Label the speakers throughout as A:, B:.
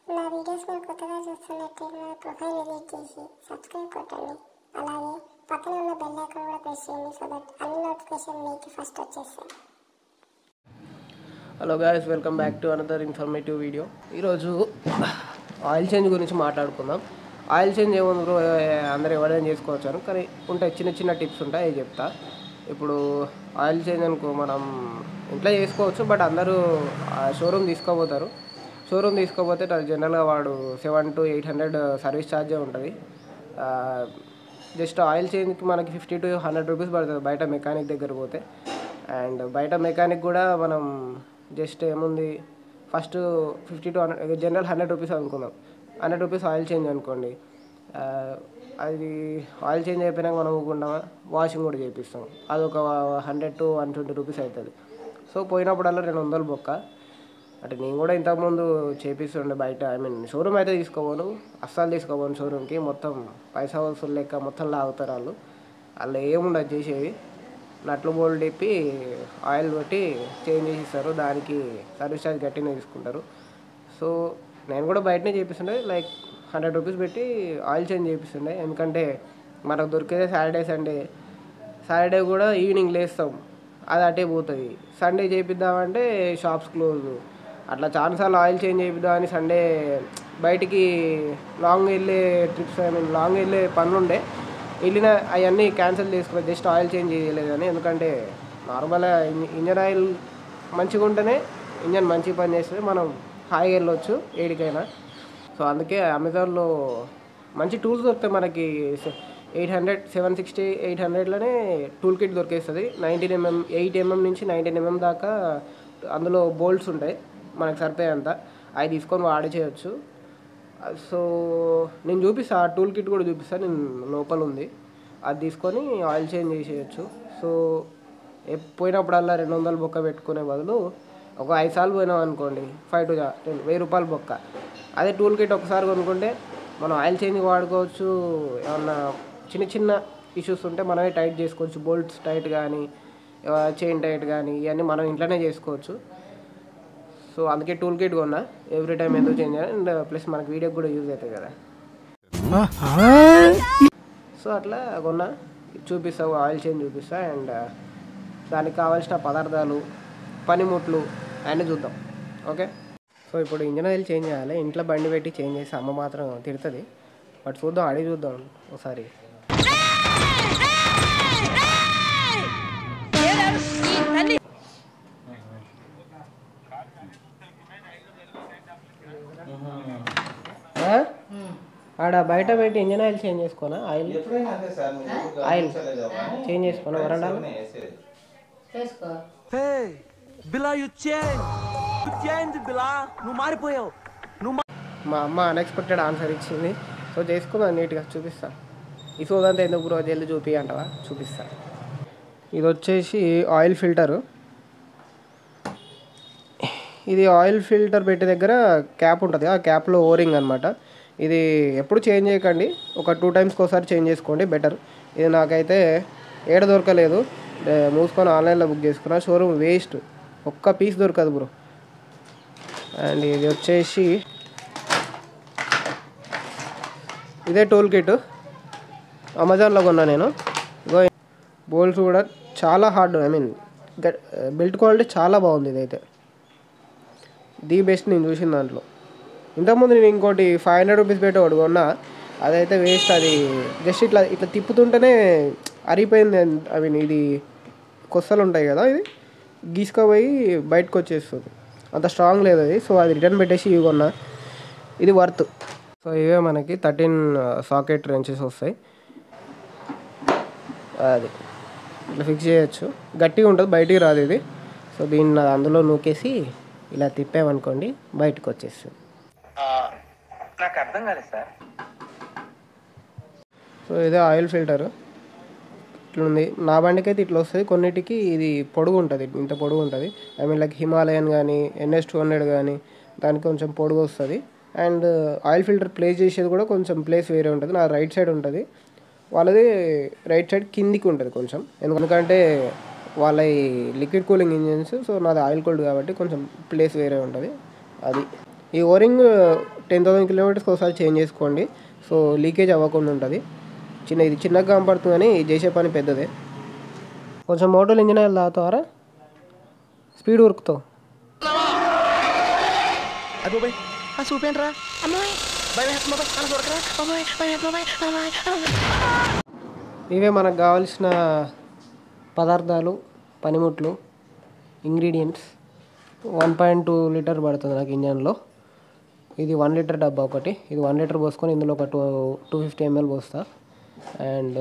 A: నా వీడియోస్ మీరు కొత్తగా చూస్తున్నట్లయితే నా ప్రొఫైల్ ఎడిట్ చేసి సబ్స్క్రైబ్ కొట్టండి. అలాగే పక్కన ఉన్న బెల్ ఐకాన్ కూడా ప్రెస్ చేయండి సో దట్ అన్ని నోటిఫికేషన్ మీకు ఫస్ట్ వచ్చేస్తాయి.
B: Hello guys, welcome back to another informative video. ఈరోజు ఆయిల్ చేంజ్ గురించి మాట్లాడుకుందాం. ఆయిల్ చేంజ్ ఏముందో అందరూ ఎవరైనా చేసుకోవచ్చు, కానీ ఉంటాయి చిన్న చిన్న టిప్స్ ఉంటాయి, అవి చెప్తా. ఇప్పుడు ఆయిల్ చేంజ్ అనుకో మనం ఇంట్లో చేసుకోవచ్చు, బట్ అందరూ షోరూమ్ తీసుకోపోతారు. షోరూమ్ తీసుకోపోతే జనరల్గా వాడు 700 to 800 సర్వీస్ ఛార్జే ఉంటుంది. జస్ట్ ఆయిల్ చేంజ్కి మనకి 50 to 100 రూపీస్ పడుతుంది బయట మెకానిక్ దగ్గర పోతే. అండ్ బయట మెకానిక్ కూడా మనం జస్ట్ ఏముంది, ఫస్ట్ 50 to 100 జనరల్ 100 రూపీస్ అనుకుందాం. 100 రూపీస్ ఆయిల్ చేంజ్ అనుకోండి. అది ఆయిల్ చేంజ్ అయిపోయినాక మనం ఊరుకుంటామా, వాషింగ్ కూడా చేపిస్తాం. అది ఒక 100 to 120 రూపీస్ అవుతుంది. సో పోయినప్పుడల్లా 200 బొక్క. అంటే నేను కూడా ఇంతకుముందు చేపిస్తుండే బయట, షోరూమ్ అయితే తీసుకోపోను, అస్సలు తీసుకోపోను షోరూమ్కి. మొత్తం పైసా వసూలు లెక్క మొత్తం లాగుతారు వాళ్ళు ఏముండదు చేసేవి. నట్లు బోల్డ్ తిప్పి ఆయిల్ పెట్టి చేంజ్ చేసిస్తారు, దానికి సర్వీస్ ఛార్జ్ గట్టిగా తీసుకుంటారు. సో నేను కూడా బయటనే చేపిస్తుండే, లైక్ 100 రూపీస్ పెట్టి ఆయిల్ చేంజ్ చేపిస్తుండే. ఎందుకంటే మనకు దొరికేదే సాటర్డే కూడా ఈవినింగ్ లేస్తాం, అది అటే పోతుంది. సండే చేపిద్దామంటే షాప్స్ క్లోజ్. అట్లా చాలాసార్లు ఆయిల్ చేంజ్ చేపిద్దామని సండే బయటికి లాంగ్ వెళ్ళే ట్రిప్స్, లాంగ్ వెళ్ళే పనులు ఉండే, వెళ్ళిన అవన్నీ క్యాన్సిల్ చేసుకున్నాను. జస్ట్ ఆయిల్ చేంజ్ చేయలేదని. ఎందుకంటే నార్మల్గా ఇంజన్ ఆయిల్ మంచిగా ఉంటేనే ఇంజన్ మంచిగా పని చేస్తుంది, మనం హాయిగా వెళ్ళొచ్చు ఏడికైనా. సో అందుకే అమెజాన్లో మంచి టూల్స్ దొరుకుతాయి మనకి. 760, 800లోనే టూల్ కిట్ దొరికేస్తుంది. 19mm, 8mm నుంచి 19mm దాకా అందులో బోల్ట్స్ ఉంటాయి, మనకు సరిపోయేంత. అవి తీసుకొని వాడి చేయొచ్చు. సో నేను చూపిస్తాను, ఆ టూల్ కిట్ కూడా చూపిస్తాను, నేను లోపల ఉంది. అది తీసుకొని ఆయిల్ చేంజ్ చేసేయచ్చు. సో పోయినప్పుడల్లా 200 బొక్క పెట్టుకునే బదులు ఒక 5 సార్లు పోయినాం అనుకోండి, 5 to 10, 1000 రూపాయలు బొక్క. అదే టూల్ కిట్ ఒకసారి కొనుక్కుంటే మనం ఆయిల్ చేంజ్ వాడుకోవచ్చు. ఏమన్నా చిన్న చిన్న ఇష్యూస్ ఉంటే మనమే టైట్ చేసుకోవచ్చు. బోల్ట్స్ టైట్ కానీ, చైన్ టైట్ కానీ, ఇవన్నీ మనం ఇంట్లోనే చేసుకోవచ్చు. సో అందుకే టూల్ కిట్ కొన్నా, ఎవ్రీ టైం ఎందుకు చేంజ్ చేయాలి, అండ్ ప్లస్ మనకి వీడియోకి కూడా యూజ్ అవుతుంది కదా. సో అట్లా కొన్నా, చూపిస్తా, ఆయిల్ చేంజ్ చూపిస్తా. అండ్ దానికి కావాల్సిన పదార్థాలు, పనిముట్లు అన్నీ చూద్దాం, ఓకే. సో ఇప్పుడు ఇంజన్ ఆయిల్ చేంజ్ చేయాలి. ఇంట్లో బండి పెట్టి చేంజ్ చేసి అమ్మ మాత్రం తిడుతుంది, బట్ చూద్దాం, అడిగి చూద్దాం ఒకసారి. ఆడ బయట పెట్టి ఇంజన్ ఆయిల్ చేంజ్ చేసుకోనా, ఆయిల్ చేంజ్ చేసుకోనా వరండాలో. మా అమ్మ అన్ఎక్స్పెక్టెడ్ ఆన్సర్ ఇచ్చింది. సో చేసుకుందాం, నీట్గా చూపిస్తా. ఈ సోదంతా ఎందుకు బ్రో, జల్లి చూపి అంటవా, చూపిస్తా. ఇది వచ్చేసి ఆయిల్ ఫిల్టరు. ఇది ఆయిల్ ఫిల్టర్ పెట్టే దగ్గర క్యాప్ ఉంటుంది, ఆ క్యాప్లో ఓరింగ్ అనమాట. ఇది ఎప్పుడు చేంజ్ చేయకండి, ఒక 2 times ఒకసారి చేంజ్ చేసుకోండి, బెటర్. ఇది నాకైతే ఏడ దొరకలేదు, మూసుకొని ఆన్లైన్లో బుక్ చేసుకున్నా. షోరూమ్ వేస్ట్, ఒక్క పీస్ దొరకదు బ్రో. అండ్ ఇది వచ్చేసి ఇదే టూల్ కిట్, అమెజాన్లో కొన్నా నేను. బోల్ట్స్ కూడా చాలా హార్డ్, బిల్ట్ క్వాలిటీ చాలా బాగుంది. ఇదైతే ది బెస్ట్ నేను చూసిన దాంట్లో. ఇంతకుముందు నేను ఇంకోటి 500 రూపీస్ పెట్టి ఒకటి కొన్నా, అదైతే వేస్ట్. అది జస్ట్ ఇట్లా తిప్పుతుంటేనే అరిగిపోయింది. ఇది కొස්සలు ఉంటాయి కదా, ఇది గీసుకపోయి బయటకు వచ్చేస్తుంది, అంత స్ట్రాంగ్ లేదు అది. సో అది రిటర్న్ పెట్టేసి ఇవి కొన్నా. ఇది వర్త్. సో ఇవే మనకి 13 సాకెట్ రెంచెస్ వస్తాయి. అది ఇట్లా ఫిక్స్ చేయొచ్చు, గట్టిగా ఉంటుంది, బయటికి రాదు ఇది. సో దీన్ని అందులో నూకేసి ఇలా తిప్పామనుకోండి, బయటకు వచ్చేస్తుంది.
C: నాకు అర్థం కాలేదు సార్.
B: సో ఇదే ఆయిల్ ఫిల్టర్, ఇట్లా ఉంది. నా బండికి అయితే ఇట్లా వస్తుంది, కొన్నిటికి ఇది పొడుగు ఉంటుంది, ఇంత పొడుగు ఉంటుంది. లైక్ హిమాలయన్ కానీ, NS200 కానీ, దానికి కొంచెం పొడుగు వస్తుంది. అండ్ ఆయిల్ ఫిల్టర్ ప్లేస్ చేసేది కూడా కొంచెం ప్లేస్ వేరే ఉంటుంది. నా రైట్ సైడ్ ఉంటుంది, వాళ్ళది రైట్ సైడ్ కిందికి ఉంటుంది కొంచెం. ఎందుకంటే వాళ్ళ లిక్విడ్ కూలింగ్ ఇంజిన్స్. సో నాది ఆయిల్ కూల్డ్ కాబట్టి కొంచెం ప్లేస్ వేరే ఉంటుంది. అది ఈ ఓరింగ్ 10,000 కిలోమీటర్స్కి ఒకసారి చేంజ్ చేసుకోండి. సో లీకేజ్ అవ్వకుండా ఉంటుంది. ఇది చిన్నగా కనపడుతుంది కానీ ఇది చేసే పని పెద్దదే. కొంచెం మోటార్ ఇంజిన్ ఆయిల్ తాగుతారా, స్పీడ్ ఉరుకుతావు. ఇవే మనకు కావాల్సిన పదార్థాలు, పనిముట్లు, ఇంగ్రీడియంట్స్. 1.2 లీటర్ పడుతుంది నాకు ఇంజన్లో. ఇది 1 లీటర్ డబ్బా ఒకటి. ఇది 1 లీటర్ పోసుకొని ఇందులో ఒక 250 ml పోస్తా. అండ్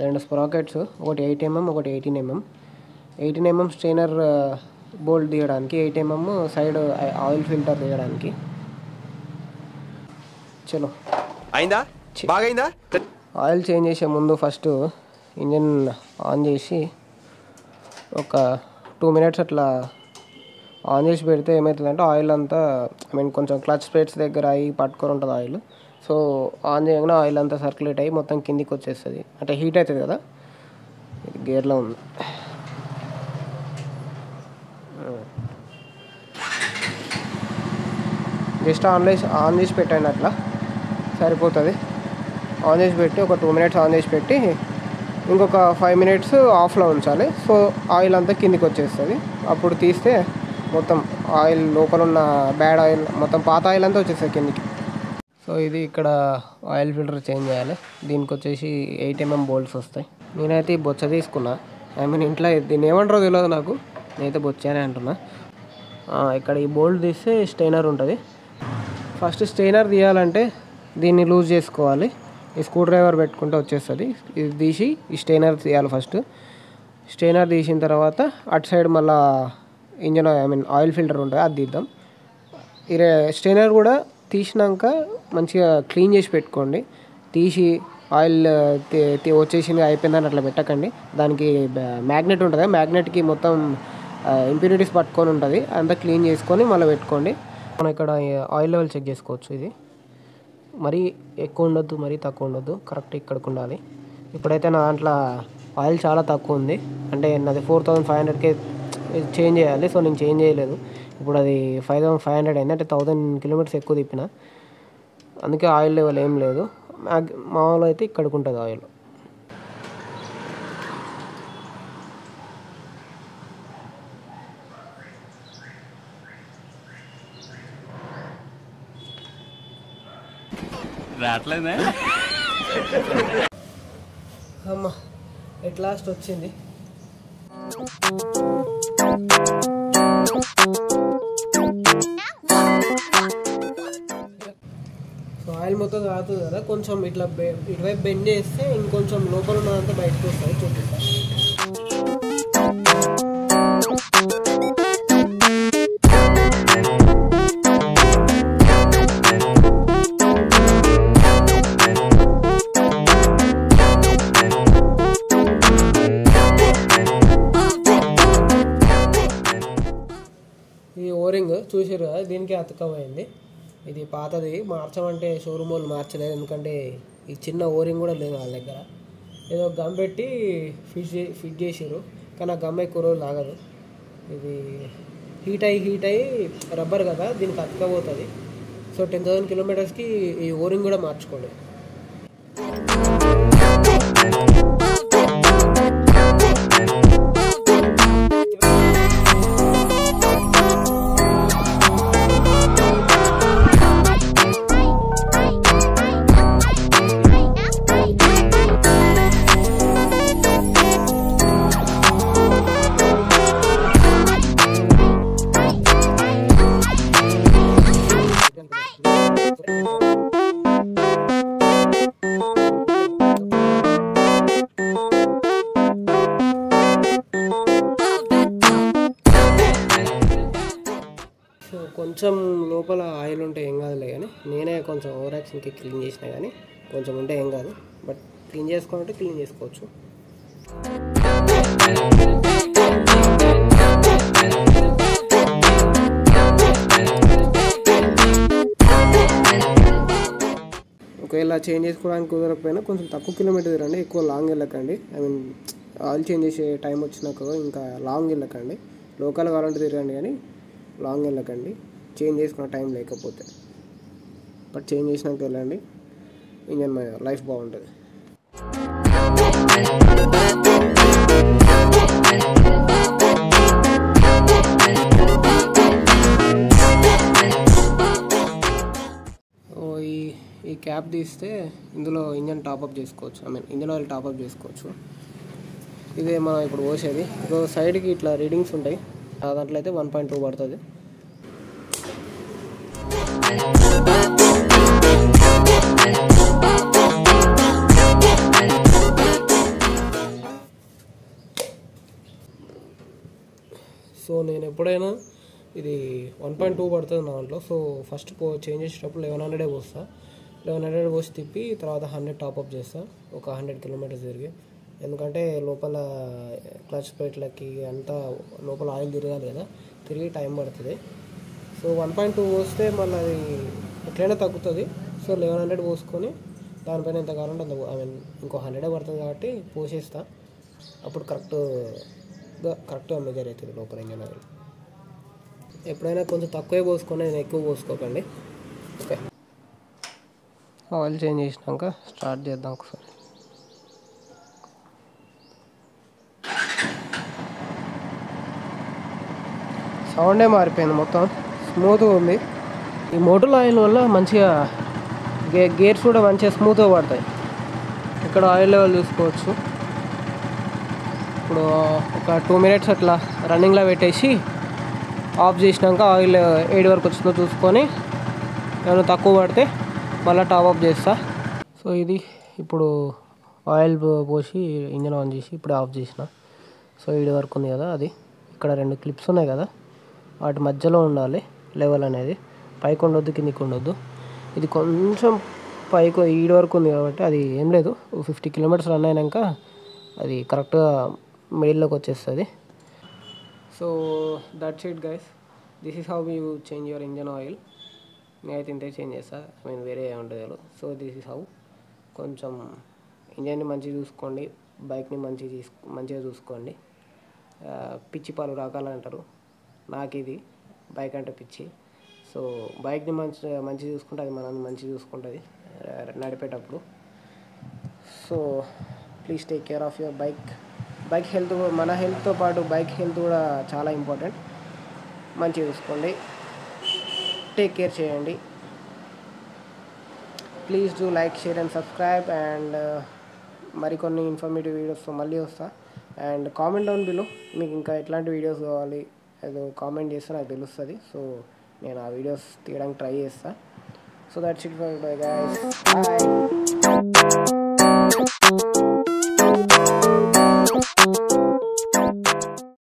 B: 2 స్ప్రాకెట్స్, ఒకటి 8 mm, ఒకటి 18 mm. 18 mm స్ట్రైనర్ బోల్ట్ తీయడానికి, 8 mm సైడ్ ఆయిల్ ఫిల్టర్ తీయడానికి. చలో
D: అయిందా, బాగైందా?
B: ఆయిల్ చేంజ్ చేసే ముందు ఫస్ట్ ఇంజన్ ఆన్ చేసి ఒక 2 minutes అట్లా ఆన్ చేసి పెడితే ఏమవుతుందంటే ఆయిల్ అంతా కొంచెం క్లచ్ ప్లేట్స్ దగ్గర అయ్యి పట్టుకొని ఉంటుంది ఆయిల్. సో ఆన్ చేయగానే ఆయిల్ అంతా సర్క్యులేట్ అయ్యి మొత్తం కిందికి వచ్చేస్తుంది, అంటే హీట్ అవుతుంది కదా. ఇది గేర్లో ఉంది. జస్ట్ ఆన్ చేసి పెట్టండి, అట్లా సరిపోతుంది. ఆన్ చేసి పెట్టి ఒక 2 minutes ఆన్ చేసి పెట్టి ఇంకొక 5 minutes ఆఫ్లో ఉంచాలి. సో ఆయిల్ అంతా కిందికి వచ్చేస్తుంది. అప్పుడు తీస్తే మొత్తం ఆయిల్ లోపల ఉన్న బ్యాడ్ ఆయిల్ మొత్తం పాత ఆయిల్ అంతా వచ్చేస్తుంది కిందికి. సో ఇది ఇక్కడ ఆయిల్ ఫిల్టర్ చేంజ్ చేయాలి. దీనికి వచ్చేసి 8 mm బోల్ట్స్ వస్తాయి. నేనైతే ఈ బొచ్చ తీసుకున్నా. ఇంట్లో దీన్ని ఏమంటారో తెలియదు నాకు, నేనైతే బొచ్చానే అంటున్నా. ఇక్కడ ఈ బోల్ట్ తీస్తే స్టెయినర్ ఉంటుంది. ఫస్ట్ స్టెయినర్ తీయాలంటే దీన్ని లూజ్ చేసుకోవాలి. ఈ స్క్రూ డ్రైవర్ పెట్టుకుంటే వచ్చేస్తుంది. ఇది తీసి ఈ స్టెయినర్ తీయాలి ఫస్ట్. స్టెయినర్ తీసిన తర్వాత అటు సైడ్ మళ్ళీ ఇంజన్ ఆయిల్ ఫిల్టర్ ఉంటుంది, అది తీద్దాం. ఈ స్టెయినర్ కూడా తీసినాక మంచిగా క్లీన్ చేసి పెట్టుకోండి. తీసి ఆయిల్ వచ్చేసింది అయిపోయిందని అట్లా పెట్టకండి. దానికి మ్యాగ్నెట్ ఉంటుంది, మ్యాగ్నెట్కి మొత్తం ఇంప్యూరిటీస్ పట్టుకొని ఉంటుంది. అంతా క్లీన్ చేసుకొని మళ్ళీ పెట్టుకోండి. మనం ఇక్కడ ఆయిల్ లెవెల్ చెక్ చేసుకోవచ్చు. ఇది మరీ ఎక్కువ ఉండొద్దు, మరీ తక్కువ ఉండొద్దు, కరెక్ట్ ఇక్కడికి ఉండాలి. ఇప్పుడైతే నా దాంట్లో ఆయిల్ చాలా తక్కువ ఉంది, అంటే నాది 4,500కే చేంజ్ చేయాలి. సో నేను చేంజ్ చేయలేదు. ఇప్పుడు అది 5,500 అయింది, అంటే 1,000 kilometers ఎక్కువ తిప్పిన. అందుకే ఆయిల్ లెవెల్ ఏం లేదు. మామూలు అయితే ఇక్కడికి ఉంటుంది ఆయిల్.
D: రావట్లేదా?
B: అమ్మా ఎట్ లాస్ట్ వచ్చింది. సో ఆయిల్ మొత్తం కాగుతుంది కదా, కొంచెం ఇట్లా ఇటువైపు బెండ్ చేస్తే ఇంకొంచెం లోపల ఉన్నదంతా బయటకు వస్తుంది. చూపిస్తా. ఈ ఓరింగ్ చూసారు కదా, దీనికి అతకమైంది. ఇది పాతది, మార్చమంటే షోరూమ్ వాళ్ళు మార్చలేదు. ఎందుకంటే ఈ చిన్న ఓరింగ్ కూడా లేదు వాళ్ళ దగ్గర. ఏదో గమ్ పెట్టి ఫిట్ చేసారు, కానీ ఆ గమ్ ఎక్కువ రోజులు ఆగదు. ఇది హీట్ అయ్యి రబ్బర్ కదా, దీనికి అతకపోతుంది. సో 10,000 kilometersకి ఈ ఓరింగ్ కూడా మార్చుకోండి. కొంచెం లోపల ఆయిల్ ఉంటే ఏం కాదులే, కానీ నేనే కొంచెం ఓవర్ యాక్షన్కి క్లీన్ చేసినా, కానీ కొంచెం ఉంటే ఏం కాదు. బట్ క్లీన్ చేసుకోవాలంటే క్లీన్ చేసుకోవచ్చు. ఒకవేళ చేంజ్ చేసుకోవడానికి కుదరకపోయినా కొంచెం తక్కువ కిలోమీటర్ తిరండి, ఎక్కువ లాంగ్ వెళ్ళకండి. ఆయిల్ చేంజ్ చేసే టైం వచ్చినాక ఇంకా లాంగ్ వెళ్ళకండి. లోకల్ కావాలంటే తిరగండి, కానీ లాంగ్ వెళ్ళకండి. చేంజ్ చేసుకున్న టైం లేకపోతే. బట్ చేంజ్ చేసినాక వెళ్ళండి, ఇంజన్ లైఫ్ బాగుంటుంది. ఈ క్యాప్ తీస్తే ఇందులో ఇంజన్ టాప్అప్ చేసుకోవచ్చు, ఇంజన్ ఆయిల్ టాప్అప్ చేసుకోవచ్చు. ఇదే మనం ఇప్పుడు పోసేది. ఇప్పుడు సైడ్కి ఇట్లా రీడింగ్స్ ఉంటాయి, దాంట్లో అయితే 1.2 పడుతుంది. సో నేను ఎప్పుడైనా ఇది 1.2 పడుతుంది నా దాంట్లో. సో ఫస్ట్ చేంజ్ చేసేటప్పుడు 1100 పోస్తా. 1100 పోసి తిప్పి తర్వాత 100 టాప్అప్ చేస్తా, ఒక 100 కిలోమీటర్స్ తిరిగి. ఎందుకంటే లోపల క్లచ్ ప్లేట్లకి అంతా లోపల ఆయిల్ తిరగాలి కదా, తిరిగి టైం పడుతుంది. సో 1.2 పోస్తే మళ్ళీ అది ఎట్లయినా తగ్గుతుంది. సో 1100 పోసుకొని దానిపైన ఎంత కావాలంటే అంత ఇంకో 100 పడుతుంది కాబట్టి పోసేస్తా. అప్పుడు కరెక్ట్గా మెజర్ అవుతుంది లోపల ఇంజన్ ఆయిల్. ఎప్పుడైనా కొంచెం తక్కువే పోసుకొని నేను ఎక్కువ పోసుకోకండి. ఓకే, ఆయిల్ చేంజ్ చేసినాక స్టార్ట్ చేద్దాం ఒకసారి. సౌండే మారిపోయింది, మొత్తం స్మూత్గా ఉంది. ఈ మోటార్ ఆయిల్ వల్ల మంచిగా గేర్స్ కూడా మంచిగా స్మూత్గా పడతాయి. ఇక్కడ ఆయిల్ లెవెల్ చూసుకోవచ్చు. ఇప్పుడు ఒక 2 మినిట్స్ అట్లా రన్నింగ్లో పెట్టేసి ఆఫ్ చేసినాక ఆయిల్ 8 వరకు వచ్చిందో చూసుకొని ఏమైనా తక్కువ పడితే మళ్ళీ టాప్అప్ చేస్తా. సో ఇది ఇప్పుడు ఆయిల్ పోసి ఇంజన్ ఆన్ చేసి ఇప్పుడు ఆఫ్ చేసిన. సో 7 వరకు ఉంది కదా, అది ఇక్కడ 2 క్లిప్స్ ఉన్నాయి కదా, వాటి మధ్యలో ఉండాలి లెవెల్ అనేది. పైకి ఉండొద్దు, కిందికి ఉండొద్దు. ఇది కొంచెం పైకి 7 వరకు ఉంది కాబట్టి అది ఏం లేదు, 50 కిలోమీటర్స్ రన్ అయినాక అది కరెక్ట్గా మిడిల్లోకి వచ్చేస్తుంది. So that's it guys, this is how you change your engine oil. నేనైతే ఇంతే చేంజ్ చేస్తా, వేరే ఉంటుంది. So this is how. కొంచెం ఇంజన్ని మంచిగా చూసుకోండి, బైక్ని మంచిగా చూసుకోండి. పిచ్చి పలు రకాలు అంటారు, నాకు ఇది బైక్ అంటే పిచ్చి. సో బైక్ని మంచిగా చూసుకుంటే అది మనల్ని మంచిగా చూసుకుంటుంది నడిపేటప్పుడు. So please take care of your bike health. మన హెల్త్తో పాటు బైక్ హెల్త్ కూడా చాలా ఇంపార్టెంట్. మంచిగా చూసుకోండి, టేక్ కేర్ చేయండి. Please do like, share and subscribe. And మరికొన్ని ఇన్ఫర్మేటివ్ వీడియోస్తో మళ్ళీ వస్తా. అండ్ కామెంట్ డౌన్ బిలో మీకు ఇంకా ఎట్లాంటి వీడియోస్ కావాలి ఏదో కామెంట్ చేస్తే నాకు తెలుస్తుంది. సో నేను ఆ వీడియోస్ తీయడానికి ట్రై చేస్తాను. So that's it for today guys, bye.